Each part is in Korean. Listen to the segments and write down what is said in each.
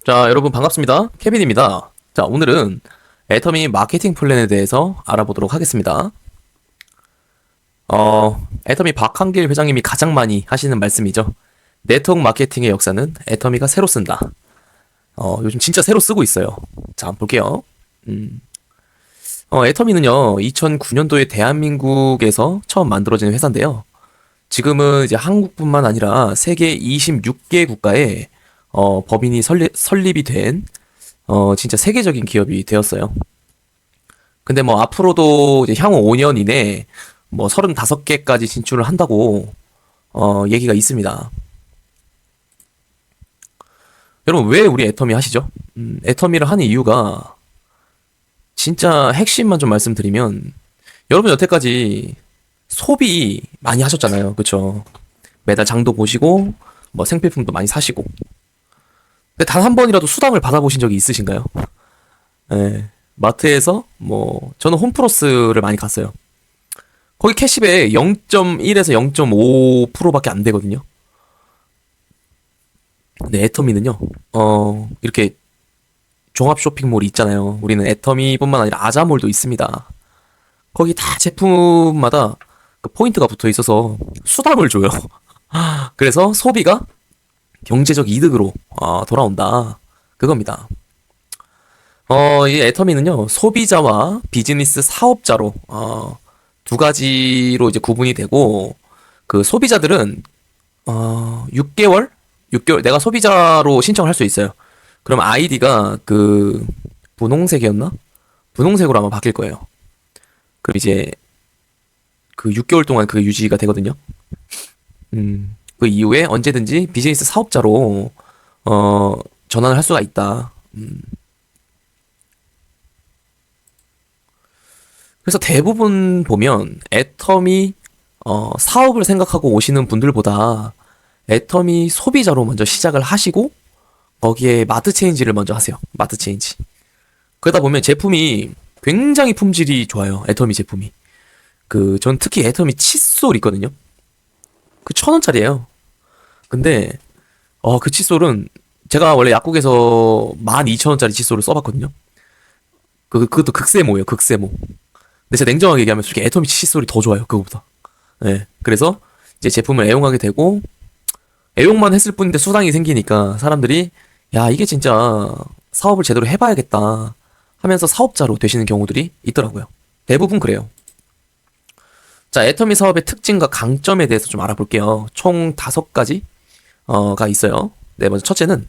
자, 여러분 반갑습니다. 케빈입니다. 자, 오늘은 애터미 마케팅 플랜에 대해서 알아보도록 하겠습니다. 애터미 박한길 회장님이 가장 많이 하시는 말씀이죠. 네트워크 마케팅의 역사는 애터미가 새로 쓴다. 요즘 진짜 새로 쓰고 있어요. 자, 한번 볼게요. 애터미는요, 2009년도에 대한민국에서 처음 만들어진 회사인데요. 지금은 이제 한국뿐만 아니라 세계 26개 국가에 법인이 설립이 된 진짜 세계적인 기업이 되었어요. 근데 뭐 앞으로도 이제 향후 5년 이내에 뭐 35개까지 진출을 한다고 얘기가 있습니다. 여러분 왜 우리 애터미 하시죠? 애터미를 하는 이유가 진짜 핵심만 좀 말씀드리면 여러분 여태까지 소비 많이 하셨잖아요. 그쵸? 매달 장도 보시고 뭐 생필품도 많이 사시고 근데 단 한 번이라도 수당을 받아보신 적이 있으신가요? 네. 마트에서 뭐 저는 홈플러스를 많이 갔어요. 거기 캐시백 0.1에서 0.5%밖에 안 되거든요. 근데 애터미는요. 이렇게 종합 쇼핑몰이 있잖아요. 우리는 애터미뿐만 아니라 아자몰도 있습니다. 거기 다 제품마다 그 포인트가 붙어 있어서 수당을 줘요. 그래서 소비가 경제적 이득으로 돌아온다. 그겁니다. 이 애터미는요, 소비자와 비즈니스 사업자로, 두 가지로 이제 구분이 되고, 그 소비자들은, 6개월 내가 소비자로 신청을 할 수 있어요. 그럼 아이디가 그, 분홍색이었나? 분홍색으로 아마 바뀔 거예요. 그럼 이제, 그 6개월 동안 그 유지가 되거든요. 그 이후에 언제든지 비즈니스 사업자로, 전환을 할 수가 있다. 그래서 대부분 보면 애터미 사업을 생각하고 오시는 분들보다 애터미 소비자로 먼저 시작을 하시고 거기에 마트 체인지를 먼저 하세요. 마트 체인지. 그러다 보면 제품이 굉장히 품질이 좋아요. 애터미 제품이. 전 특히 애터미 칫솔 있거든요. 그 1,000원짜리예요. 근데 그 칫솔은 제가 원래 약국에서 12,000원짜리 칫솔을 써봤거든요. 그것도 극세모예요. 극세모. 근데 제가 냉정하게 얘기하면 솔직히 애터미 칫솔이 더 좋아요. 그거보다. 네. 그래서 이제 제품을 애용하게 되고 애용만 했을 뿐인데 수당이 생기니까 사람들이 야 이게 진짜 사업을 제대로 해봐야겠다 하면서 사업자로 되시는 경우들이 있더라고요. 대부분 그래요. 자, 애터미 사업의 특징과 강점에 대해서 좀 알아볼게요. 총 5가지가 있어요. 네, 먼저 첫째는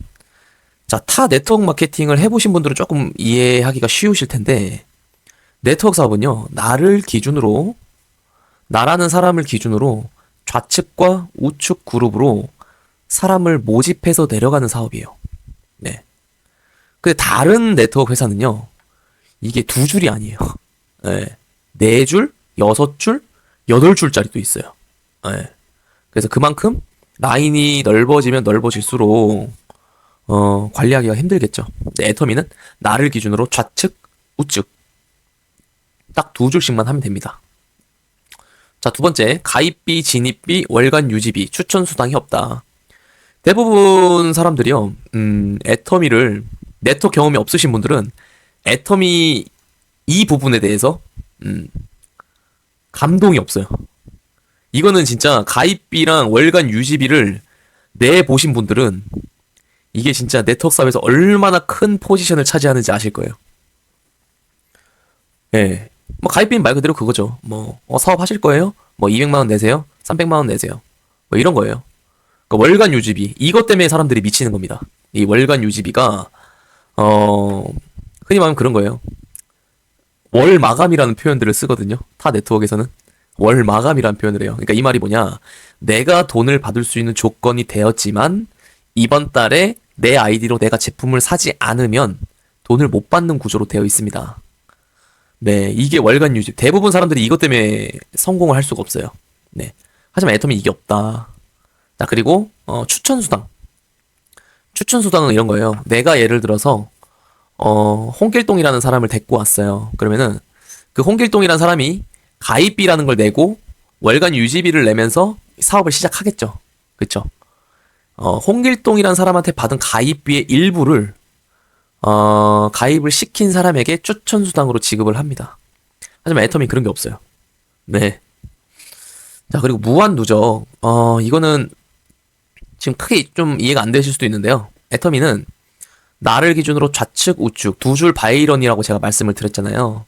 자, 타 네트워크 마케팅을 해보신 분들은 조금 이해하기가 쉬우실 텐데 네트워크 사업은요, 나라는 사람을 기준으로 좌측과 우측 그룹으로 사람을 모집해서 내려가는 사업이에요. 네. 근데 다른 네트워크 회사는요, 이게 2줄이 아니에요. 네. 4줄, 6줄, 8줄짜리도 있어요. 네. 그래서 그만큼 라인이 넓어지면 넓어질수록, 관리하기가 힘들겠죠. 근데 애터미는 나를 기준으로 좌측, 우측, 딱 2줄씩만 하면 됩니다. 자, 두 번째, 가입비, 진입비, 월간 유지비, 추천 수당이 없다. 대부분 사람들이요, 애터미를, 네트워크 경험이 없으신 분들은 애터미 이 부분에 대해서, 감동이 없어요. 이거는 진짜 가입비랑 월간 유지비를 내보신 분들은 이게 진짜 네트워크 사업에서 얼마나 큰 포지션을 차지하는지 아실 거예요. 예. 뭐 가입비는 말 그대로 그거죠. 뭐 사업 하실 거예요? 뭐 200만 원 내세요? 300만 원 내세요? 뭐 이런 거예요. 그러니까 월간 유지비 이것 때문에 사람들이 미치는 겁니다. 이 월간 유지비가 흔히 말하면 그런 거예요. 월 마감이라는 표현들을 쓰거든요. 타 네트워크에서는 월 마감이라는 표현을 해요. 그러니까 이 말이 뭐냐? 내가 돈을 받을 수 있는 조건이 되었지만 이번 달에 내 아이디로 내가 제품을 사지 않으면 돈을 못 받는 구조로 되어 있습니다. 네, 이게 월간 유지. 대부분 사람들이 이것 때문에 성공을 할 수가 없어요. 네. 하지만 애터미 이게 없다. 자, 그리고, 추천 수당. 추천 수당은 이런 거예요. 내가 예를 들어서, 홍길동이라는 사람을 데리고 왔어요. 그러면은, 그 홍길동이라는 사람이 가입비라는 걸 내고, 월간 유지비를 내면서 사업을 시작하겠죠. 그쵸? 홍길동이라는 사람한테 받은 가입비의 일부를 가입을 시킨 사람에게 추천 수당으로 지급을 합니다. 하지만 애터미 그런 게 없어요. 네. 자, 그리고 무한 누적. 이거는 지금 크게 좀 이해가 안 되실 수도 있는데요. 애터미는 나를 기준으로 좌측, 우측 두 줄 바이런이라고 제가 말씀을 드렸잖아요.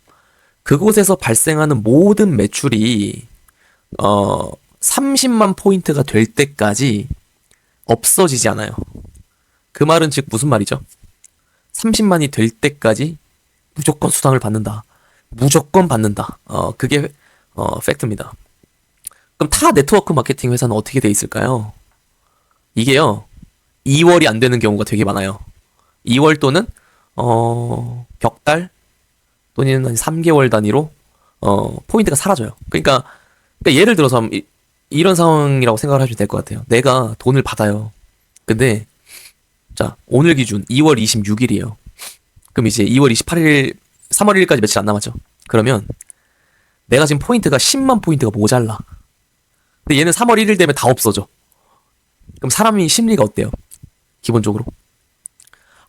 그곳에서 발생하는 모든 매출이 30만 포인트가 될 때까지 없어지지 않아요. 그 말은 즉 무슨 말이죠? 30만이 될 때까지 무조건 수당을 받는다. 무조건 받는다. 그게 팩트입니다. 그럼 타 네트워크 마케팅 회사는 어떻게 돼 있을까요? 이게요. 2월이 안 되는 경우가 되게 많아요. 2월 또는 벽달 또는 한 3개월 단위로 포인트가 사라져요. 그러니까 예를 들어서 이런 상황이라고 생각을 하시면 될 것 같아요. 내가 돈을 받아요. 근데 자, 오늘 기준 2월 26일이에요. 그럼 이제 2월 28일, 3월 1일까지 며칠 안 남았죠. 그러면 내가 지금 포인트가 10만 포인트가 모자라. 근데 얘는 3월 1일 되면 다 없어져. 그럼 사람이 심리가 어때요? 기본적으로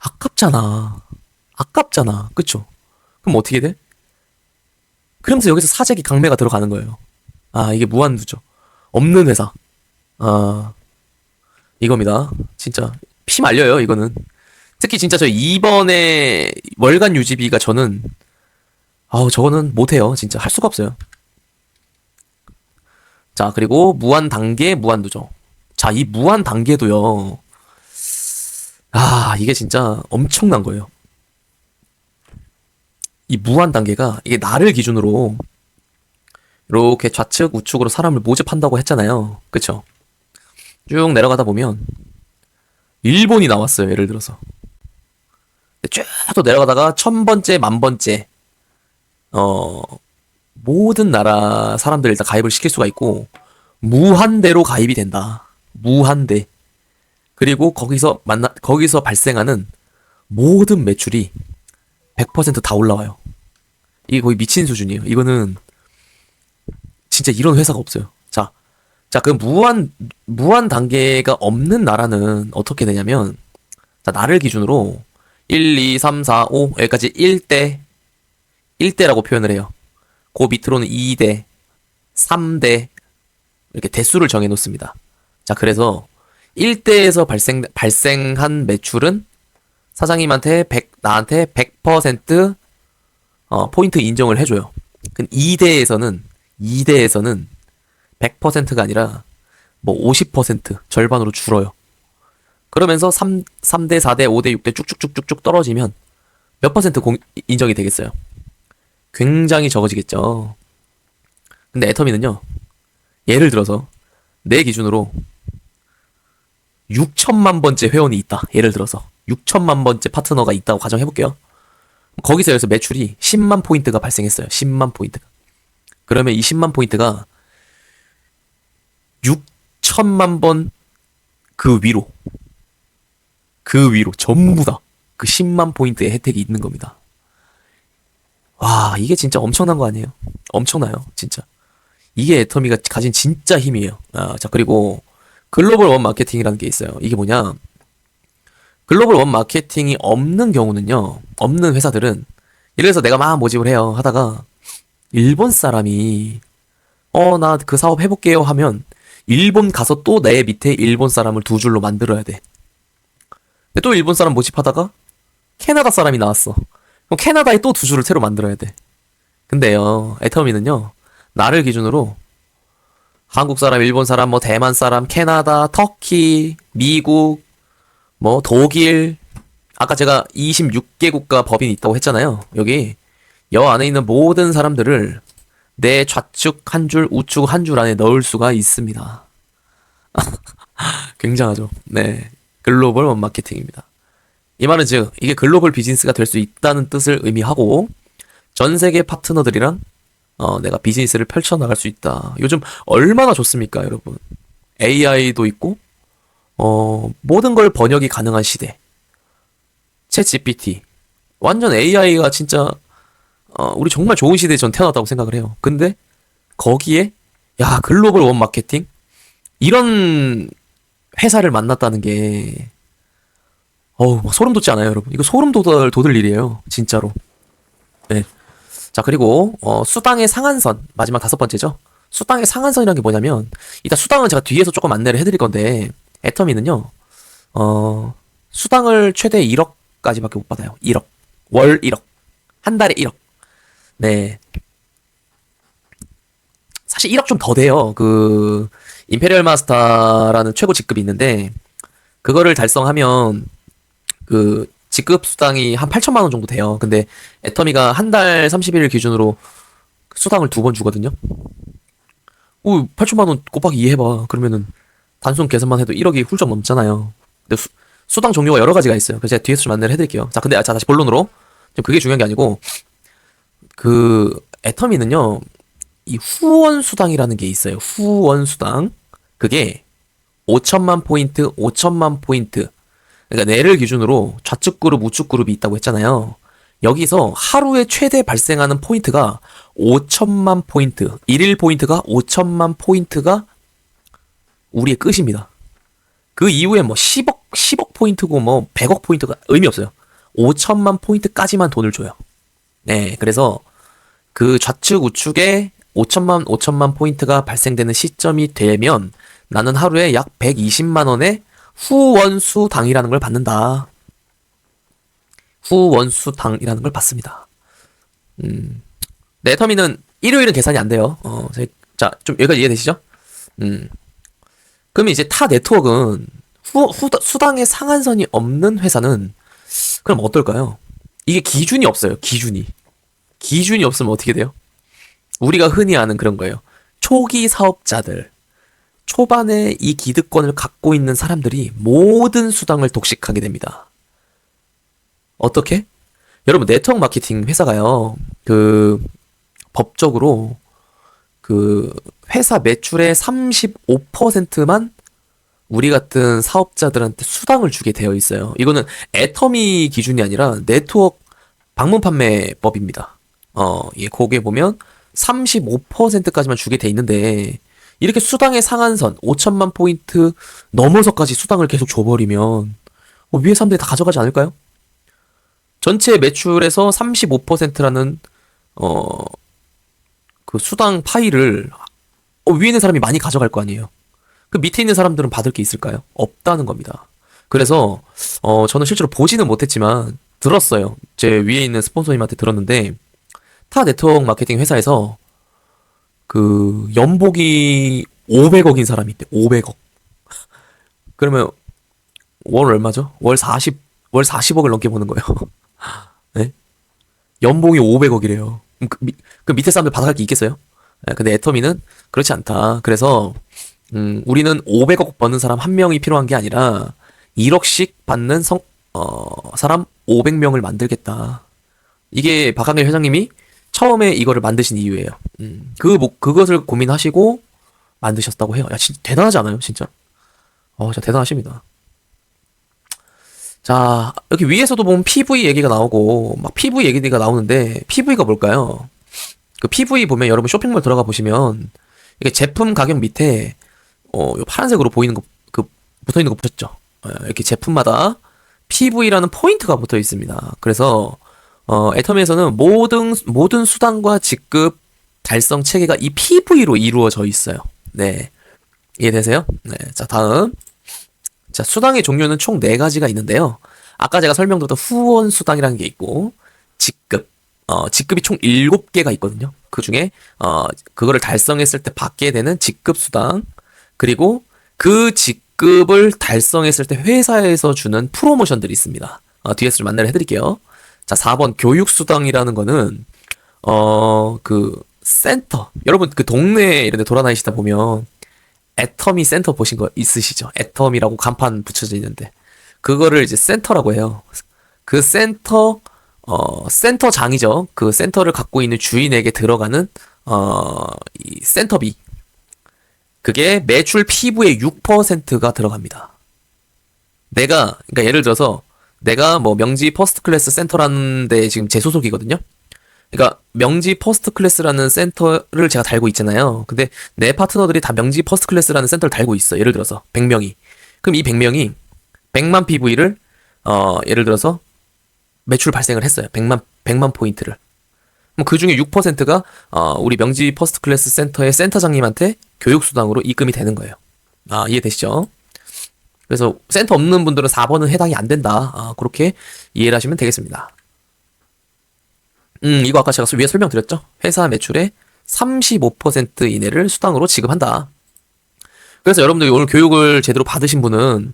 아깝잖아. 아깝잖아. 그쵸? 그럼 어떻게 돼? 그러면서 여기서 사재기 강매가 들어가는 거예요. 아, 이게 무한두죠. 없는 회사. 아, 이겁니다. 진짜 피 말려요, 이거는. 특히 진짜 저 이번에 월간 유지비가 저거는 못해요. 진짜 할 수가 없어요. 자, 그리고 무한 단계, 무한 누적. 자, 이 무한 단계도요. 이게 진짜 엄청난 거예요. 이 무한 단계가 이게 나를 기준으로 이렇게 좌측, 우측으로 사람을 모집한다고 했잖아요. 그쵸? 쭉 내려가다 보면 일본이 나왔어요. 예를 들어서. 쭉 또 내려가다가 1000번째, 10,000번째 모든 나라 사람들 일단 가입을 시킬 수가 있고 무한대로 가입이 된다. 무한대. 그리고 거기서 발생하는 모든 매출이 100%다 올라와요. 이게 거의 미친 수준이에요. 이거는 진짜 이런 회사가 없어요. 자, 그 무한 단계가 없는 나라는 어떻게 되냐면, 자, 나를 기준으로 1, 2, 3, 4, 5, 여기까지 1대라고 표현을 해요. 그 밑으로는 2대, 3대, 이렇게 대수를 정해 놓습니다. 자, 그래서 1대에서 발생한 매출은 사장님한테 나한테 100% 포인트 인정을 해줘요. 근데 2대에서는 100%가 아니라 뭐 50% 절반으로 줄어요. 그러면서 3대, 4대, 5대, 6대 쭉쭉쭉쭉 떨어지면 몇 퍼센트 인정이 되겠어요? 굉장히 적어지겠죠. 근데 애터미는요, 예를 들어서 내 기준으로 6천만 번째 회원이 있다. 예를 들어서 6천만 번째 파트너가 있다고 가정해볼게요. 거기서 여기서 매출이 10만 포인트가 발생했어요. 10만 포인트가. 그러면 이 10만 포인트가 6천만 번 그 위로 전부 다 그 10만 포인트의 혜택이 있는 겁니다. 와, 이게 진짜 엄청난 거 아니에요? 엄청나요, 진짜. 이게 애터미가 가진 진짜 힘이에요. 자, 그리고 글로벌 원 마케팅이라는 게 있어요. 이게 뭐냐? 글로벌 원 마케팅이 없는 경우는요, 없는 회사들은, 예를 들어서 내가 막 모집을 해요. 하다가, 일본 사람이, 나 그 사업 해볼게요 하면, 일본 가서 또 내 밑에 일본 사람을 두 줄로 만들어야 돼. 근데 또 일본 사람 모집하다가, 캐나다 사람이 나왔어. 그럼 캐나다에 또 두 줄을 새로 만들어야 돼. 근데요, 애터미는요, 나를 기준으로, 한국 사람, 일본 사람, 뭐 대만 사람, 캐나다, 터키, 미국, 뭐 독일, 아까 제가 26개 국가 법인이 있다고 했잖아요. 여기 여 안에 있는 모든 사람들을 내 좌측 한 줄, 우측 한 줄 안에 넣을 수가 있습니다. 굉장하죠. 네, 글로벌 원 마케팅입니다. 이 말은 즉 이게 글로벌 비즈니스가 될 수 있다는 뜻을 의미하고 전 세계 파트너들이랑 내가 비즈니스를 펼쳐나갈 수 있다. 요즘 얼마나 좋습니까, 여러분? AI도 있고, 모든 걸 번역이 가능한 시대. 챗 GPT. 완전 AI가 진짜, 우리 정말 좋은 시대에 전 태어났다고 생각을 해요. 근데, 거기에, 야, 글로벌 원 마케팅? 이런 회사를 만났다는 게, 어우, 막 소름 돋지 않아요, 여러분? 이거 소름 돋을 일이에요. 진짜로. 네. 자, 그리고, 수당의 상한선. 마지막 다섯 번째죠. 수당의 상한선이라는 게 뭐냐면, 이따 수당은 제가 뒤에서 조금 안내를 해드릴 건데, 애터미는요, 수당을 최대 1억까지밖에 못 받아요. 1억. 월 1억. 한 달에 1억. 네. 사실 1억 좀 더 돼요. 임페리얼 마스터라는 최고 직급이 있는데, 그거를 달성하면, 직급 수당이 한 8천만 원 정도 돼요. 근데, 애터미가 한 달 30일 기준으로 수당을 두 번 주거든요. 오, 8천만 원 곱하기 2 해봐. 그러면은, 단순 계산만 해도 1억이 훌쩍 넘잖아요. 근데 수당 종류가 여러 가지가 있어요. 그래서 제가 뒤에서 좀 안내를 해드릴게요. 자, 근데, 자, 다시 본론으로. 지금 그게 중요한 게 아니고, 애터미는요, 이 후원 수당이라는 게 있어요. 후원 수당. 그게 5천만 포인트, 5천만 포인트. 그러니까 내를 기준으로 좌측 그룹, 우측 그룹이 있다고 했잖아요. 여기서 하루에 최대 발생하는 포인트가 5천만 포인트. 일일 포인트가 5천만 포인트가 우리의 끝입니다. 그 이후에 뭐 10억 포인트고 뭐 100억 포인트가 의미 없어요. 5천만 포인트까지만 돈을 줘요. 네, 그래서 그 좌측 우측에 5천만 포인트가 발생되는 시점이 되면 나는 하루에 약 120만 원의 후원수당이라는 걸 받는다. 후원수당이라는 걸 받습니다. 네터미는 일요일은 계산이 안 돼요. 자, 좀 여기까지 이해되시죠? 그러면 이제 타 네트워크는 수당의 상한선이 없는 회사는 그럼 어떨까요? 이게 기준이 없어요. 기준이 없으면 어떻게 돼요? 우리가 흔히 아는 그런 거예요. 초기 사업자들, 초반에 이 기득권을 갖고 있는 사람들이 모든 수당을 독식하게 됩니다. 어떻게? 여러분, 네트워크 마케팅 회사가요, 법적으로, 회사 매출의 35%만 우리 같은 사업자들한테 수당을 주게 되어 있어요. 이거는 애터미 기준이 아니라 네트워크 방문 판매법입니다. 거기에 보면 35%까지만 주게 돼 있는데, 이렇게 수당의 상한선 5천만 포인트 넘어서까지 수당을 계속 줘버리면 위에 사람들이 다 가져가지 않을까요? 전체 매출에서 35%라는 그 수당 파이를 위에 있는 사람이 많이 가져갈 거 아니에요. 그 밑에 있는 사람들은 받을 게 있을까요? 없다는 겁니다. 그래서 저는 실제로 보지는 못했지만 들었어요. 제 위에 있는 스폰서님한테 들었는데, 타 네트워크 마케팅 회사에서 연봉이 500억인 사람이 있대. 500억. 그러면 월 얼마죠? 월 40억을 넘게 버는 거예요. 네? 연봉이 500억이래요. 그 밑에 사람들 받아갈 게 있겠어요? 네, 근데 애터미는 그렇지 않다. 그래서 우리는 500억 버는 사람 한 명이 필요한 게 아니라 1억씩 받는 사람 500명을 만들겠다. 이게 박한길 회장님이 처음에 이거를 만드신 이유예요. 그것을 고민하시고 만드셨다고 해요. 야, 진짜 대단하지 않아요, 진짜? 진짜 대단하십니다. 자, 여기 위에서도 보면 PV 얘기가 나오고, 막 PV 얘기가 나오는데, PV가 뭘까요? 그 PV 보면 여러분 쇼핑몰 들어가 보시면, 이게 제품 가격 밑에, 요 파란색으로 보이는 거, 붙어 있는 거 보셨죠? 이렇게 제품마다 PV라는 포인트가 붙어 있습니다. 그래서, 애터미에서는 모든 수당과 직급 달성 체계가 이 PV로 이루어져 있어요. 네. 이해되세요? 네. 자, 다음. 자, 수당의 종류는 총 4가지가 있는데요. 아까 제가 설명드렸던 후원 수당이라는 게 있고, 직급이 총 7개가 있거든요. 그 중에, 그거를 달성했을 때 받게 되는 직급 수당, 그리고 그 직급을 달성했을 때 회사에서 주는 프로모션들이 있습니다. 뒤에서 좀 안내를 해드릴게요. 자, 4번 교육수당이라는 거는 센터, 여러분 동네 이런 데 돌아다니시다 보면 애터미 센터 보신 거 있으시죠? 애터미라고 간판 붙여져 있는데 그거를 이제 센터라고 해요. 그 센터장이죠. 그 센터를 갖고 있는 주인에게 들어가는 이 센터비, 그게 매출 PV의 6%가 들어갑니다. 그러니까 예를 들어서 내가 뭐 명지 퍼스트 클래스 센터라는 데 지금 제 소속이거든요. 그러니까 명지 퍼스트 클래스라는 센터를 제가 달고 있잖아요. 근데 내 파트너들이 다 명지 퍼스트 클래스라는 센터를 달고 있어. 예를 들어서 100명이. 그럼 이 100명이 100만 PV를 예를 들어서 매출 발생을 했어요. 100만 포인트를. 그럼 그 중에 6%가 우리 명지 퍼스트 클래스 센터의 센터장님한테 교육수당으로 입금이 되는 거예요. 이해되시죠? 그래서 센터 없는 분들은 4번은 해당이 안 된다. 그렇게 이해를 하시면 되겠습니다. 이거 아까 제가 위에 설명드렸죠? 회사 매출의 35% 이내를 수당으로 지급한다. 그래서 여러분들이 오늘 교육을 제대로 받으신 분은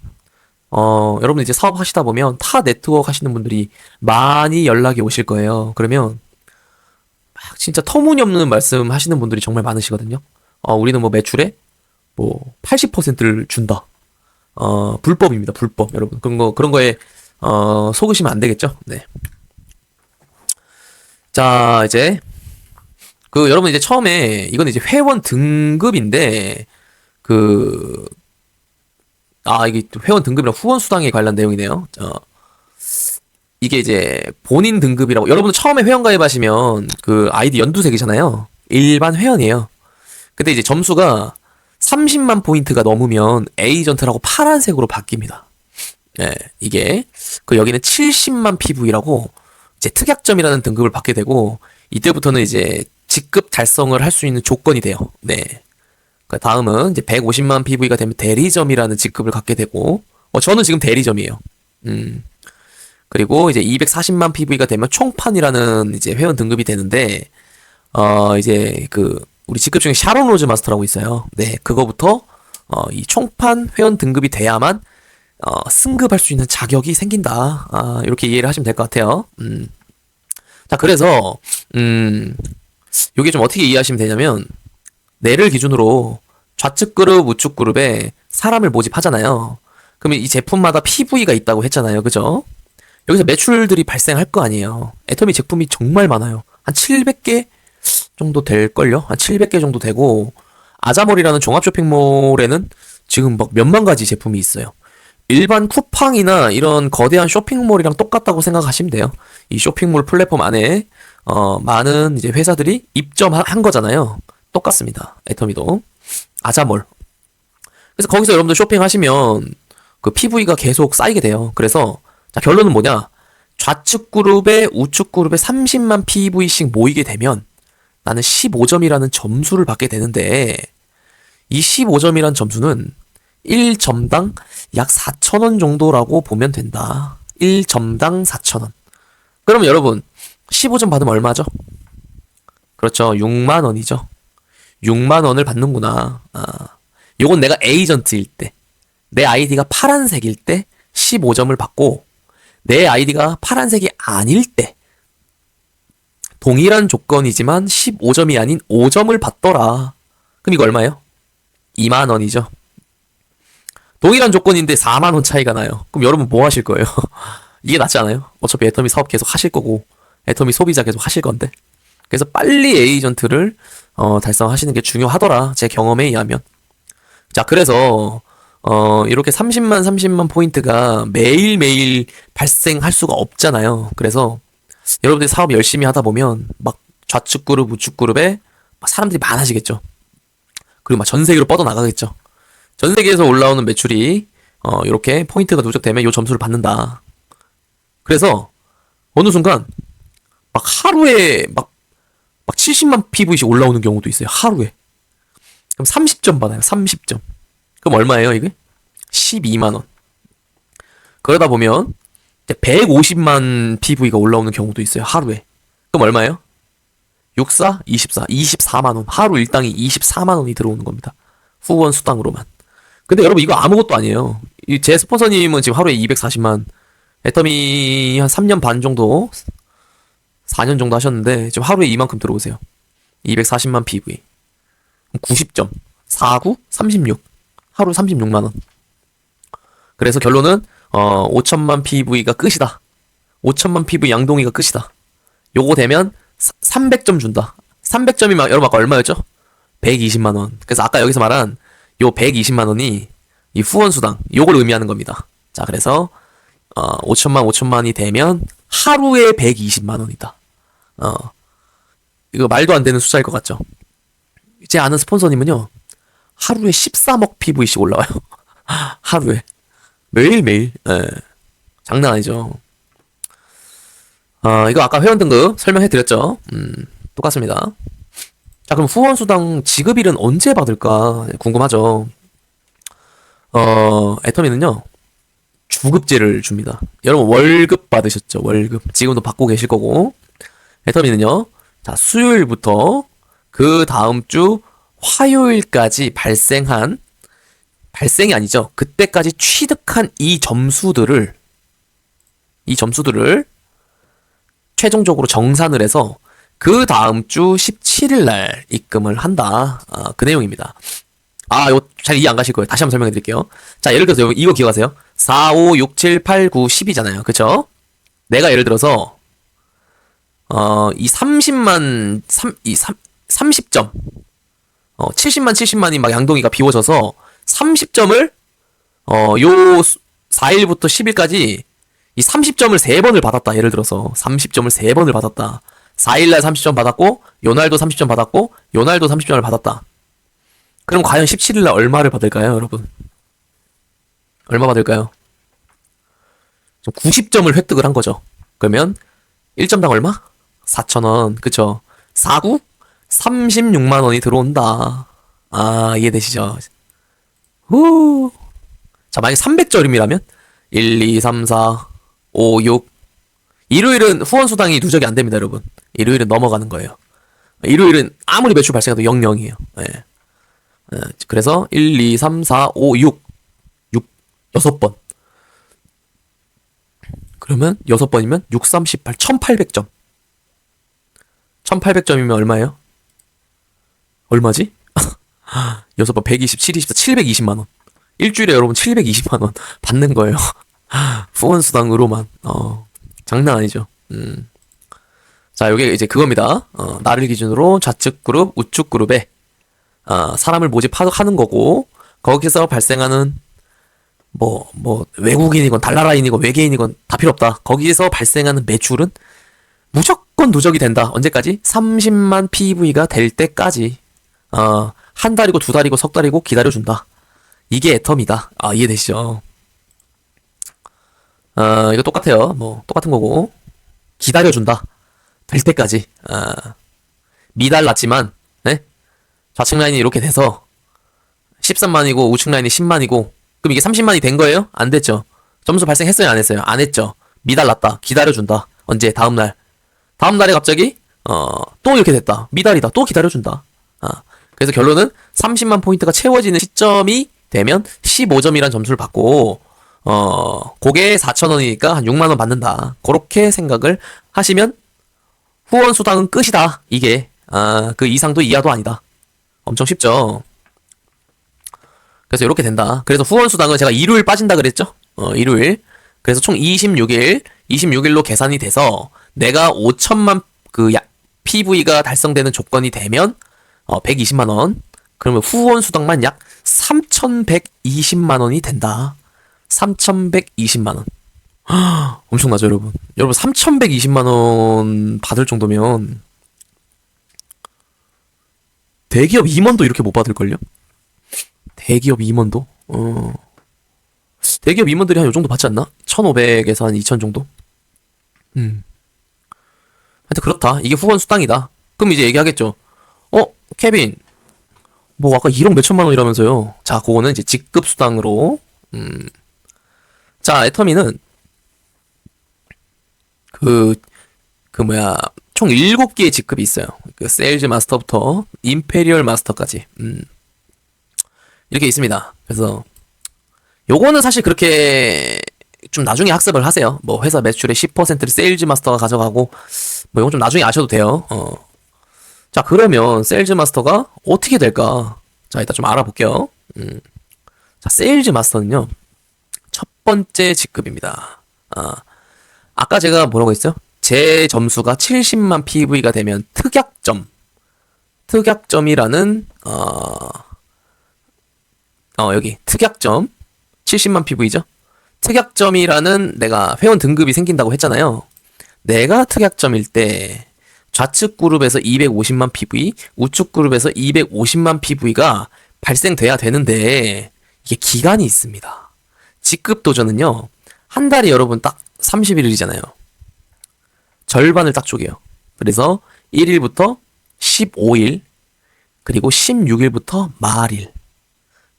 여러분 이제 사업 하시다 보면 타 네트워크 하시는 분들이 많이 연락이 오실 거예요. 그러면 막 진짜 터무니없는 말씀 하시는 분들이 정말 많으시거든요. 우리는 뭐 매출의 뭐 80%를 준다. 불법입니다. 불법. 여러분. 그런 거에 속으시면 안 되겠죠? 네. 자, 이제 여러분 이제 처음에 이건 이제 회원 등급인데 이게 회원 등급이랑 후원 수당에 관련 내용이네요. 이게 이제 본인 등급이라고 여러분 처음에 회원 가입하시면 그 아이디 연두색이잖아요. 일반 회원이에요. 근데 이제 점수가 30만 포인트가 넘으면 에이전트라고 파란색으로 바뀝니다. 예, 이게 여기는 70만 PV라고 이제 특약점이라는 등급을 받게 되고 이때부터는 이제 직급 달성을 할 수 있는 조건이 돼요. 네. 다음은 이제 150만 PV가 되면 대리점이라는 직급을 갖게 되고 저는 지금 대리점이에요. 그리고 이제 240만 PV가 되면 총판이라는 이제 회원 등급이 되는데 이제 우리 직급 중에 샤론 로즈 마스터라고 있어요. 네, 그거부터 이 총판 회원 등급이 돼야만 승급할 수 있는 자격이 생긴다. 이렇게 이해를 하시면 될 것 같아요. 자, 그래서 요게 좀 어떻게 이해하시면 되냐면 내를 기준으로 좌측 그룹, 우측 그룹에 사람을 모집하잖아요. 그러면 이 제품마다 PV가 있다고 했잖아요. 그죠? 여기서 매출들이 발생할 거 아니에요. 애터미 제품이 정말 많아요. 한 700개 정도 될걸요? 한 700개 정도 되고 아자몰이라는 종합 쇼핑몰에는 지금 막 몇만 가지 제품이 있어요. 일반 쿠팡이나 이런 거대한 쇼핑몰이랑 똑같다고 생각하시면 돼요. 이 쇼핑몰 플랫폼 안에 많은 이제 회사들이 입점한 거잖아요. 똑같습니다. 애터미도 아자몰. 그래서 거기서 여러분들 쇼핑하시면 그 PV가 계속 쌓이게 돼요. 그래서 자, 결론은 뭐냐? 좌측 그룹에 우측 그룹에 30만 PV씩 모이게 되면 나는 15점이라는 점수를 받게 되는데 이 15점이라는 점수는 1점당 약 4,000원 정도라고 보면 된다. 1점당 4,000원. 그러면 여러분 15점 받으면 얼마죠? 그렇죠. 6만 원이죠. 6만 원을 받는구나. 요건 내가 에이전트일 때, 내 아이디가 파란색일 때 15점을 받고 내 아이디가 파란색이 아닐 때 동일한 조건이지만 15점이 아닌 5점을 받더라. 그럼 이거 얼마예요? 2만 원이죠. 동일한 조건인데 4만 원 차이가 나요. 그럼 여러분 뭐 하실 거예요? 이게 낫지 않아요? 어차피 애터미 사업 계속 하실 거고 애터미 소비자 계속 하실 건데. 그래서 빨리 에이전트를 달성하시는 게 중요하더라. 제 경험에 의하면. 자, 그래서 이렇게 30만 포인트가 매일매일 발생할 수가 없잖아요. 그래서 여러분들이 사업 열심히 하다 보면 막 좌측 그룹, 우측 그룹에 막 사람들이 많아지겠죠. 그리고 막 전 세계로 뻗어나가겠죠. 전 세계에서 올라오는 매출이 이렇게 포인트가 누적되면 이 점수를 받는다. 그래서 어느 순간 막 하루에 막 70만 PV씩 올라오는 경우도 있어요. 하루에. 그럼 30점 받아요. 30점. 그럼 얼마예요, 이게? 12만 원. 그러다 보면 150만 PV가 올라오는 경우도 있어요. 하루에. 그럼 얼마예요? 64, 24, 24만 원. 하루 일당이 24만 원이 들어오는 겁니다. 후원 수당으로만. 근데 여러분 이거 아무것도 아니에요. 제 스폰서님은 지금 하루에 240만, 애터미 한 3년 반 정도, 4년 정도 하셨는데 지금 하루에 이만큼 들어오세요. 240만 PV. 90점. 49, 36. 하루 36만 원. 그래서 결론은 5천만 PV가 끝이다. 5천만 PV 양동이가 끝이다. 요거 되면 300점 준다. 300점이면 여러분 아까 얼마였죠? 120만 원. 그래서 아까 여기서 말한 요 120만 원이 이 후원 수당 요걸 의미하는 겁니다. 자, 그래서 5천만이 되면 하루에 120만 원이다. 이거 말도 안 되는 숫자일 것 같죠? 제 아는 스폰서님은요, 하루에 13억 PV씩 올라와요. 하루에. 매일매일. 예. 장난 아니죠. 이거 아까 회원 등급 설명해드렸죠. 똑같습니다. 자, 그럼 후원수당 지급일은 언제 받을까 궁금하죠. 애터미는요, 주급제를 줍니다. 여러분 월급 받으셨죠? 월급. 지금도 받고 계실 거고. 애터미는요, 자, 수요일부터 그 다음 주 화요일까지 발생이 아니죠. 그때까지 취득한 이 점수들을 최종적으로 정산을 해서 그 다음 주 17일 날 입금을 한다. 그 내용입니다. 이거 잘 이해 안 가실 거예요. 다시 한번 설명해 드릴게요. 자, 예를 들어서 이거 기억하세요? 4, 5, 6, 7, 8, 9, 10이잖아요. 그쵸? 내가 예를 들어서, 이 30만, 30점, 70만이 막 양동이가 비워져서 30점을, 요 4일부터 10일까지 이 30점을 3번을 받았다. 예를 들어서 30점을 3번을 받았다. 4일날 30점 받았고, 요날도 30점 받았고, 요날도 30점을 받았다. 그럼 과연 17일날 얼마를 받을까요, 여러분? 얼마 받을까요? 90점을 획득을 한 거죠. 그러면 1점당 얼마? 4,000원. 그쵸? 4구? 36만원이 들어온다. 이해되시죠? 후. 자, 만약에 300점이라면 1, 2, 3, 4, 5, 6. 일요일은 후원수당이 누적이 안 됩니다, 여러분. 일요일은 넘어가는 거예요. 일요일은 아무리 매출 발생해도 0이에요. 네. 그래서 1, 2, 3, 4, 5, 6. 6번. 그러면 6번이면 6, 3, 18, 1800점. 1800점이면 얼마예요? 얼마지? 6번 120, 7, 24, 720만원. 일주일에 여러분 720만원 받는 거예요. 후원수당으로만. 장난 아니죠. 자, 요게 이제 그겁니다. 나를 기준으로 좌측 그룹, 우측 그룹에 사람을 모집하는 거고, 거기서 발생하는 외국인이건 달나라인이건 외계인이건 다 필요 없다. 거기서 발생하는 매출은 무조건 누적이 된다. 언제까지? 30만 PV가 될 때까지. 한 달이고 두 달이고 석 달이고 기다려준다. 이게 애텀이다. 이해되시죠? 이거 똑같아요. 똑같은 거고. 기다려준다. 될 때까지. 미달 났지만, 네? 좌측 라인이 이렇게 돼서 13만이고 우측 라인이 10만이고, 그럼 이게 30만이 된 거예요? 안 됐죠? 점수 발생했어요? 안 했어요? 안 했죠? 미달 났다. 기다려준다. 언제? 다음날. 다음날에 갑자기, 또 이렇게 됐다. 미달이다. 또 기다려준다. 그래서 결론은 30만 포인트가 채워지는 시점이 되면 15점이란 점수를 받고, 그게 4,000원이니까 한 6만원 받는다. 그렇게 생각을 하시면 후원 수당은 끝이다. 이게, 그 이상도 이하도 아니다. 엄청 쉽죠? 그래서 이렇게 된다. 그래서 후원 수당은 제가 일요일 빠진다 그랬죠? 일요일. 그래서 총 26일로 계산이 돼서 내가 5천만 PV가 달성되는 조건이 되면 120만원. 그러면 후원 수당만 약 3,120만원이 된다. 3,120만원. 엄청나죠, 여러분? 여러분, 3,120만원 받을 정도면 대기업 임원도 이렇게 못 받을걸요? 대기업 임원도? 대기업 임원들이 한 요 정도 받지 않나? 1,500에서 한 2,000 정도? 하여튼 그렇다. 이게 후원 수당이다. 그럼 이제 얘기하겠죠. 케빈, 아까 1억 몇천만 원이라면서요. 자, 그거는 이제 직급 수당으로. 자, 애터미는 총 7개의 직급이 있어요. 그 세일즈 마스터부터 임페리얼 마스터까지. 이렇게 있습니다. 그래서 요거는 사실 그렇게 좀 나중에 학습을 하세요. 회사 매출의 10%를 세일즈 마스터가 가져가고, 이건 좀 나중에 아셔도 돼요. 자, 그러면 세일즈 마스터가 어떻게 될까? 자, 일단 좀 알아볼게요. 자, 세일즈 마스터는요, 첫 번째 직급입니다. 아까 제가 뭐라고 했어요? 제 점수가 70만 PV가 되면 특약점이라는, 여기, 특약점. 70만 PV죠? 특약점이라는 내가 회원 등급이 생긴다고 했잖아요. 내가 특약점일 때, 좌측 그룹에서 250만 PV, 우측 그룹에서 250만 PV가 발생돼야 되는데, 이게 기간이 있습니다. 직급 도전은요, 한 달이 여러분 딱 31일이잖아요. 절반을 딱 쪼개요. 그래서 1일부터 15일, 그리고 16일부터 말일.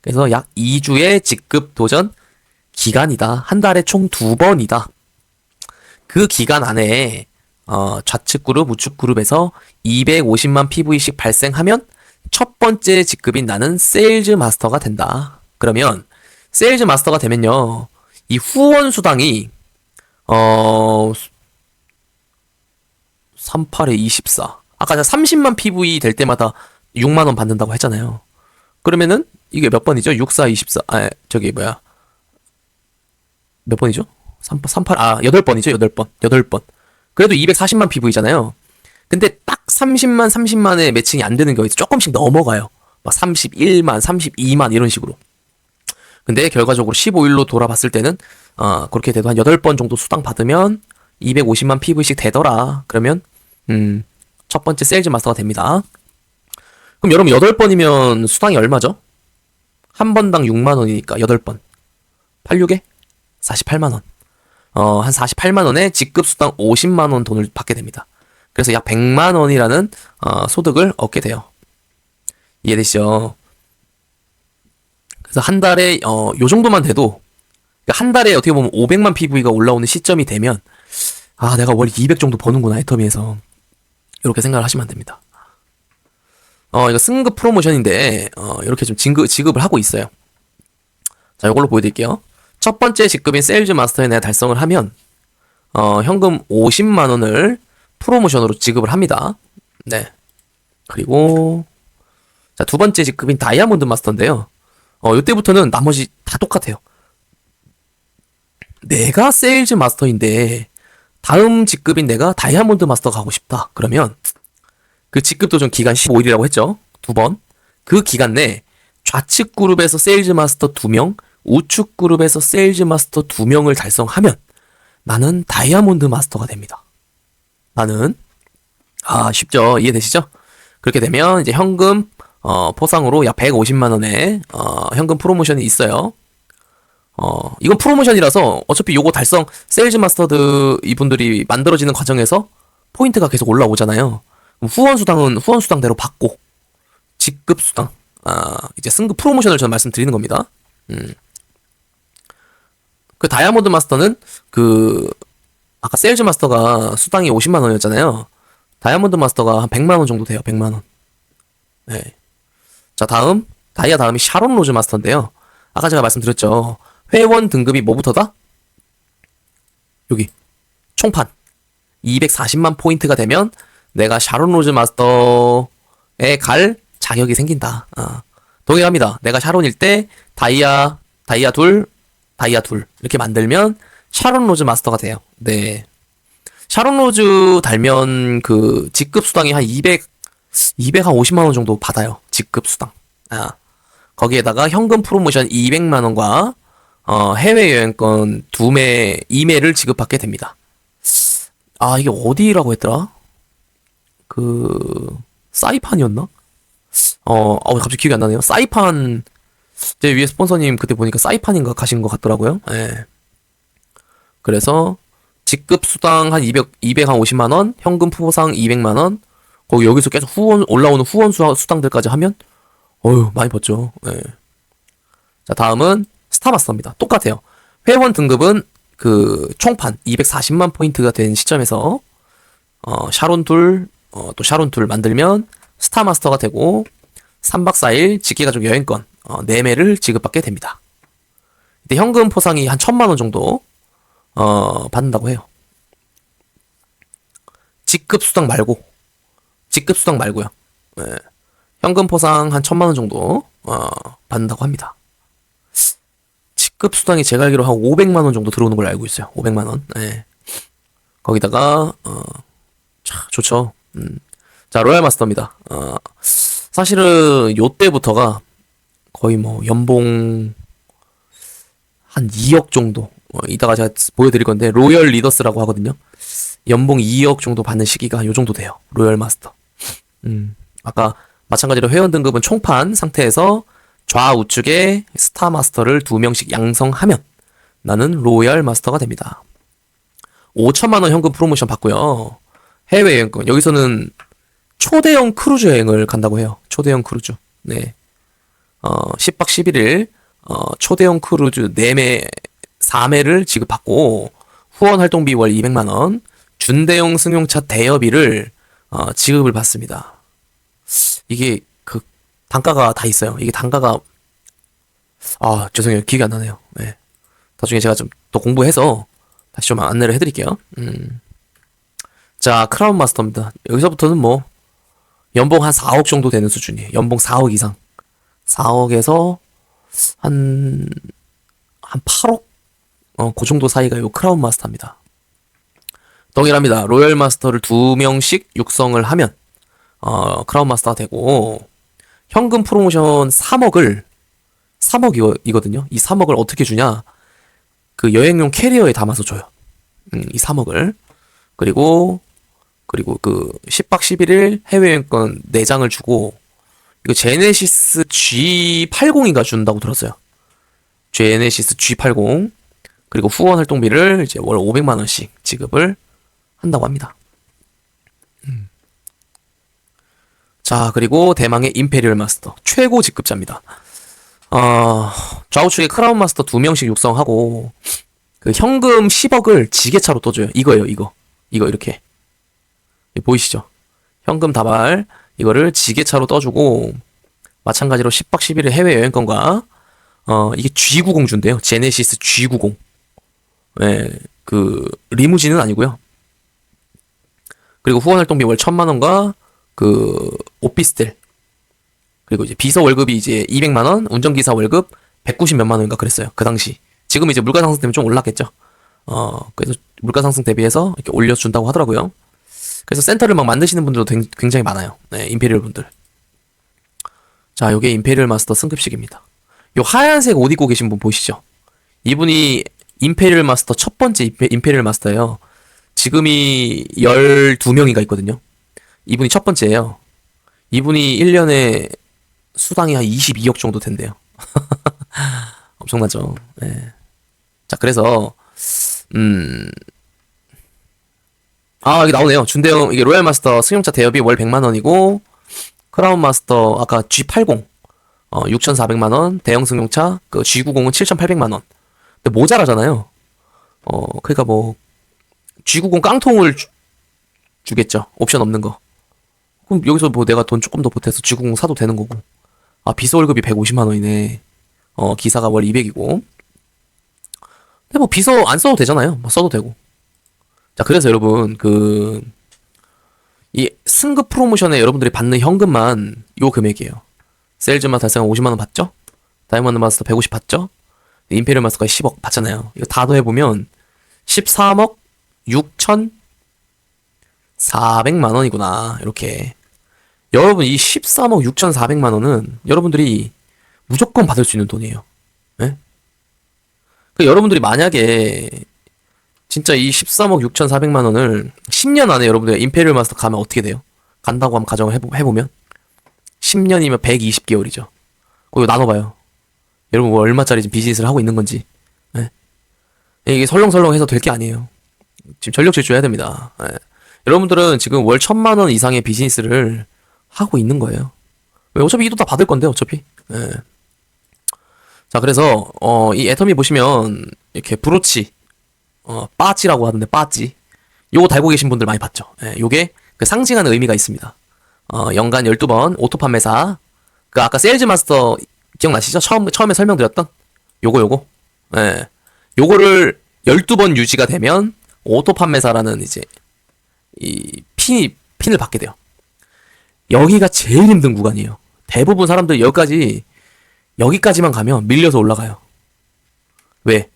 그래서 약 2주의 직급 도전 기간이다. 한 달에 총 2번이다. 그 기간 안에 좌측 그룹, 우측 그룹에서 250만 PV씩 발생하면 첫 번째 직급인 나는 세일즈 마스터가 된다. 그러면 세일즈 마스터가 되면요, 이 후원 수당이 38에 24. 아까 제가 30만 PV 될 때마다 6만 원 받는다고 했잖아요. 그러면은 이게 몇 번이죠? 6, 4, 24. 저기 뭐야? 몇 번이죠? 38, 8번이죠? 8번. 8번. 그래도 240만 PV잖아요. 근데 딱 30만의 매칭이 안 되는 경우에 조금씩 넘어가요. 막 31만, 32만 이런 식으로. 근데 결과적으로 15일로 돌아봤을 때는 그렇게 돼도 한 8번 정도 수당 받으면 250만 PV씩 되더라. 그러면 첫 번째 세일즈 마스터가 됩니다. 그럼 여러분 8번이면 수당이 얼마죠? 한 번당 6만 원이니까 8번. 86에 48만 원. 한 48만 원에 직급 수당 50만 원 돈을 받게 됩니다. 그래서 약 100만 원이라는 소득을 얻게 돼요. 이해되시죠? 그래서 한 달에 요 정도만 돼도, 그러니까 한 달에 어떻게 보면 500만 PV가 올라오는 시점이 되면 내가 월 200 정도 버는구나, 애터미에서. 이렇게 생각을 하시면 안 됩니다. 이거 승급 프로모션인데 이렇게 좀 지급을 하고 있어요. 자, 이걸로 보여드릴게요. 첫 번째 직급인 세일즈 마스터에 내가 달성을 하면 현금 50만 원을 프로모션으로 지급을 합니다. 네. 그리고 자, 두 번째 직급인 다이아몬드 마스터인데요. 이때부터는 나머지 다 똑같아요. 내가 세일즈 마스터인데 다음 직급인 내가 다이아몬드 마스터 가고 싶다. 그러면 그 직급 도전 기간 15일이라고 했죠. 2번. 그 기간 내 좌측 그룹에서 세일즈 마스터 2명, 우측 그룹에서 세일즈 마스터 2명을 달성하면 나는 다이아몬드 마스터가 됩니다. 나는 쉽죠? 이해되시죠? 그렇게 되면 이제 현금 포상으로 약 150만 원의 현금 프로모션이 있어요. 이건 프로모션이라서 어차피 요거 달성 세일즈 마스터드 이분들이 만들어지는 과정에서 포인트가 계속 올라오잖아요. 후원 수당은 후원 수당대로 받고 직급 수당 이제 승급 프로모션을 저는 말씀드리는 겁니다. 그 다이아몬드 마스터는 아까 세일즈 마스터가 수당이 50만 원이었잖아요. 다이아몬드 마스터가 한 100만 원 정도 돼요. 100만 원. 네. 자, 다이아 다음이 샤론 로즈 마스터인데요. 아까 제가 말씀드렸죠. 회원 등급이 뭐부터다? 여기 총판 240만 포인트가 되면 내가 샤론 로즈 마스터에 갈 자격이 생긴다. 동일합니다. 내가 샤론일 때 다이아 둘 이렇게 만들면 샤론 로즈 마스터가 돼요. 네. 샤론 로즈 달면 그 직급 수당이 한 250만 원 정도 받아요. 직급 수당. 거기에다가 현금 프로모션 200만 원과 해외여행권 2매를 지급받게 됩니다. 이게 어디라고 했더라? 사이판이었나? 갑자기 기억이 안 나네요. 사이판, 제 위에 스폰서님 그때 보니까 사이판인가 가신 것 같더라고요. 예. 그래서 직급 수당 한 250만 원, 현금 포상 200만 원, 여기서 계속 올라오는 후원 수당들까지 하면, 많이 벌죠. 예. 자, 다음은 스타마스터입니다. 똑같아요. 회원 등급은 총판 240만 포인트가 된 시점에서, 샤론 둘 만들면 스타마스터가 되고, 3박 4일 직계가족 여행권, 4매를 지급받게 됩니다. 이때 현금 포상이 한 1000만 원 정도, 받는다고 해요. 직급 수당 말고요. 네. 현금 포상 한 1000만 원 정도, 받는다고 합니다. 직급 수당이 제가 알기로 한 500만 원 정도 들어오는 걸로 알고 있어요. 500만 원. 네. 거기다가, 좋죠. 자, 로얄 마스터입니다. 사실은 요때부터가 거의 연봉 한 2억 정도, 이따가 제가 보여드릴 건데, 로열 리더스라고 하거든요. 연봉 2억 정도 받는 시기가 요 정도 돼요. 로열 마스터. 아까 마찬가지로 회원 등급은 총판 상태에서 좌우측에 스타 마스터를 2명씩 양성하면 나는 로얄 마스터가 됩니다. 5천만 원 현금 프로모션 받고요. 해외 여행권. 여기서는 초대형 크루즈 여행을 간다고 해요. 초대형 크루즈. 네. 10박 11일 초대형 크루즈 4매 4매를 지급받고 후원 활동비 월 200만 원, 준대용 승용차 대여비를 지급을 받습니다. 이게 그 단가가 다 있어요. 이게 단가가 죄송해요. 기억이 안 나네요. 네. 나중에 제가 좀 더 공부해서 다시 좀 안내를 해드릴게요. 자, 크라운 마스터입니다. 여기서부터는 뭐 연봉 한 4억 정도 되는 수준이에요. 연봉 4억 이상. 4억에서 한 8억? 그 정도 사이가 요 크라운 마스터입니다. 동일합니다. 로열 마스터를 2명씩 육성을 하면 크라운 마스터가 되고, 현금 프로모션 3억이거든요. 이 3억을 어떻게 주냐? 그 여행용 캐리어에 담아서 줘요. 이 3억을. 그리고 그 10박 11일 해외여행권 4장을 주고, 이거 제네시스 G80인가 준다고 들었어요. 제네시스 G80. 그리고 후원 활동비를 이제 월 500만 원씩 지급을 한다고 합니다. 자, 그리고 대망의 임페리얼 마스터 최고 직급자입니다. 좌우측에 크라운 마스터 2명씩 육성하고 그 현금 10억을 지게차로 떠줘요. 이거예요, 이거 이렇게 보이시죠? 현금 다발 이거를 지게차로 떠주고, 마찬가지로 10박 11일 해외 여행권과 이게 G90 준대요. 제네시스 G90. 네, 그 리무진은 아니고요. 그리고 후원 활동비 월 1,000만 원과 그 오피스텔, 그리고 이제 비서 월급이 이제 200만 원, 운전기사 월급 190 몇만 원인가 그랬어요. 그 당시. 지금 이제 물가 상승 때문에 좀 올랐겠죠. 그래서 물가 상승 대비해서 이렇게 올려준다고 하더라고요. 그래서 센터를 막 만드시는 분들도 굉장히 많아요. 네, 임페리얼 분들. 자, 요게 임페리얼 마스터 승급식입니다. 요 하얀색 옷 입고 계신 분 보이시죠? 이분이 임페리얼 마스터 첫 번째 임페리얼 마스터예요. 지금이 12명인가 있거든요. 이분이 첫 번째예요. 이분이 1년에 수당이 한 22억 정도 된대요. 엄청나죠. 네. 자, 그래서 여기 나오네요. 준대용, 이게 로얄 마스터 승용차 대여비 월 100만 원이고, 크라운 마스터 아까 G80 6,400만 원, 대형 승용차 그 G90은 7,800만 원. 근데 모자라잖아요. 그러니까 뭐 G90 깡통을 주겠죠. 옵션 없는 거. 그럼 여기서 뭐 내가 돈 조금 더 보태서 G90 사도 되는 거고. 비서 월급이 150만 원이네. 기사가 월 200이고. 근데 뭐 비서 안 써도 되잖아요. 뭐 써도 되고. 자, 그래서 여러분 이 승급 프로모션에 여러분들이 받는 현금만 요 금액이에요. 세일즈만 달성한 50만 원 받죠? 다이아몬드 마스터 150 받죠? 임페리얼 마스터가 10억 받잖아요. 이거 다 더해보면 13억 6,400만 원이구나. 이렇게. 여러분, 이 13억 6,400만 원은 여러분들이 무조건 받을 수 있는 돈이에요. 네? 그러니까 여러분들이 만약에 진짜 이 13억 6,400만 원을 10년 안에 여러분들 임페리얼 마스터 가면 어떻게 돼요? 간다고 한번 가정을 해보면 10년이면 120개월이죠. 그거 나눠봐요. 여러분 뭐 얼마짜리 지금 비즈니스를 하고 있는 건지. 네? 이게 설렁설렁해서 될 게 아니에요. 지금 전력 질주해야 됩니다. 네. 여러분들은 지금 월 1,000만 원 이상의 비즈니스를 하고 있는 거예요. 왜? 어차피 이도 다 받을 건데 어차피. 네. 자, 그래서 이 애터미 보시면 이렇게 브로치 빠찌라고 하던데, 빠찌. 요거 달고 계신 분들 많이 봤죠. 예, 요게 그 상징하는 의미가 있습니다. 연간 12번 오토 판매사. 그 아까 세일즈 마스터 기억나시죠? 처음에 설명드렸던 요거. 예. 요거를 12번 유지가 되면 오토 판매사라는 이제 이 핀을 받게 돼요. 여기가 제일 힘든 구간이에요. 대부분 사람들 여기까지만 가면 밀려서 올라가요. 왜?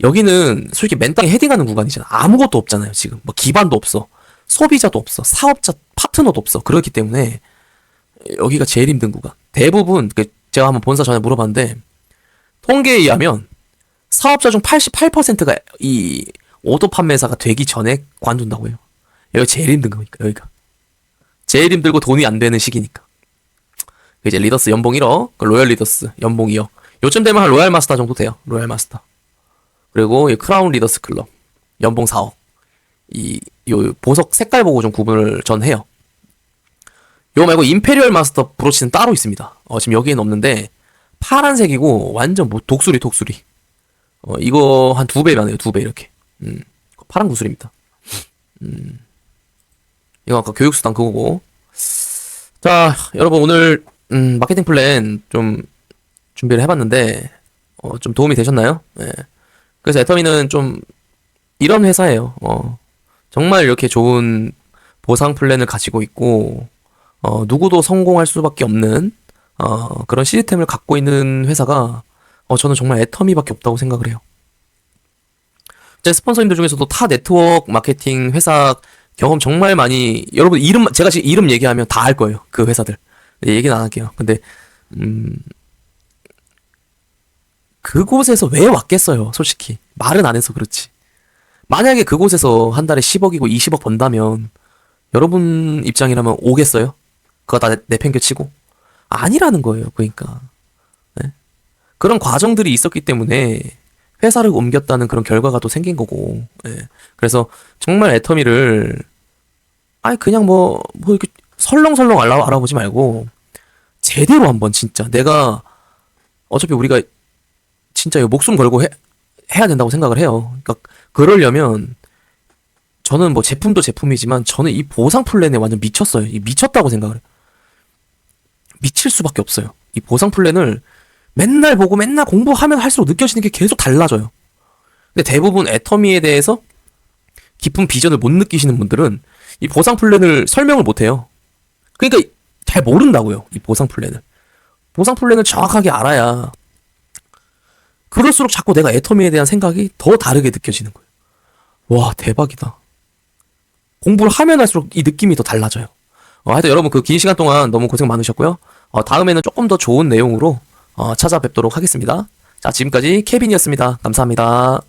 여기는 솔직히 맨 땅에 헤딩하는 구간이잖아. 아무것도 없잖아요. 지금 뭐 기반도 없어, 소비자도 없어, 사업자 파트너도 없어. 그렇기 때문에 여기가 제일 힘든 구간. 대부분 제가 한번 본사 전에 물어봤는데 통계에 의하면 사업자 중 88%가 이 오토 판매사가 되기 전에 관둔다고 해요. 여기가 제일 힘든 거니까. 여기가 제일 힘들고 돈이 안 되는 시기니까. 이제 리더스 연봉 1억, 로열 리더스 연봉 2억. 요쯤 되면 한 로얄 마스터 정도 돼요. 로얄 마스터. 그리고 이 크라운 리더스 클럽 연봉 4억. 요 보석 색깔 보고 좀 구분을 전 해요. 요거 말고 임페리얼 마스터 브로치는 따로 있습니다. 지금 여기에는 없는데 파란색이고 완전 뭐 독수리. 이거 한 2배면 해요. 2배 이렇게. 파란 구슬입니다. 이거 아까 교육수당 그거고. 자, 여러분 오늘 마케팅 플랜 좀 준비를 해봤는데 좀 도움이 되셨나요? 예. 그래서 애터미는 좀 이런 회사예요. 정말 이렇게 좋은 보상 플랜을 가지고 있고 누구도 성공할 수밖에 없는 그런 시스템을 갖고 있는 회사가 저는 정말 애터미밖에 없다고 생각을 해요. 제 스폰서님들 중에서도 타 네트워크 마케팅 회사 경험 정말 많이 여러분 제가 지금 이름 얘기하면 다 알 거예요. 그 회사들. 얘기는 안 할게요. 근데 그곳에서 왜 왔겠어요? 솔직히 말은 안 해서 그렇지. 만약에 그곳에서 한 달에 10억이고 20억 번다면 여러분 입장이라면 오겠어요? 그거 다 내팽겨치고 아니라는 거예요. 그러니까 네? 그런 과정들이 있었기 때문에 회사를 옮겼다는 그런 결과가 또 생긴 거고. 네. 그래서 정말 애터미를 그냥 뭐 이렇게 설렁설렁 알아보지 말고 제대로 한번 진짜 내가 어차피 우리가 진짜 이거 목숨 걸고 해야 된다고 생각을 해요. 그러니까 그러려면 저는 뭐 제품도 제품이지만 저는 이 보상 플랜에 완전 미쳤어요. 미쳤다고 생각을 해요. 미칠 수밖에 없어요. 이 보상 플랜을 맨날 보고 맨날 공부하면 할수록 느껴지는 게 계속 달라져요. 근데 대부분 애터미에 대해서 깊은 비전을 못 느끼시는 분들은 이 보상 플랜을 설명을 못 해요. 그러니까 잘 모른다고요. 이 보상 플랜을. 보상 플랜을 정확하게 알아야 그럴수록 자꾸 내가 애터미에 대한 생각이 더 다르게 느껴지는 거예요. 와, 대박이다. 공부를 하면 할수록 이 느낌이 더 달라져요. 하여튼 여러분 그 긴 시간 동안 너무 고생 많으셨고요. 다음에는 조금 더 좋은 내용으로 찾아뵙도록 하겠습니다. 자, 지금까지 케빈이었습니다. 감사합니다.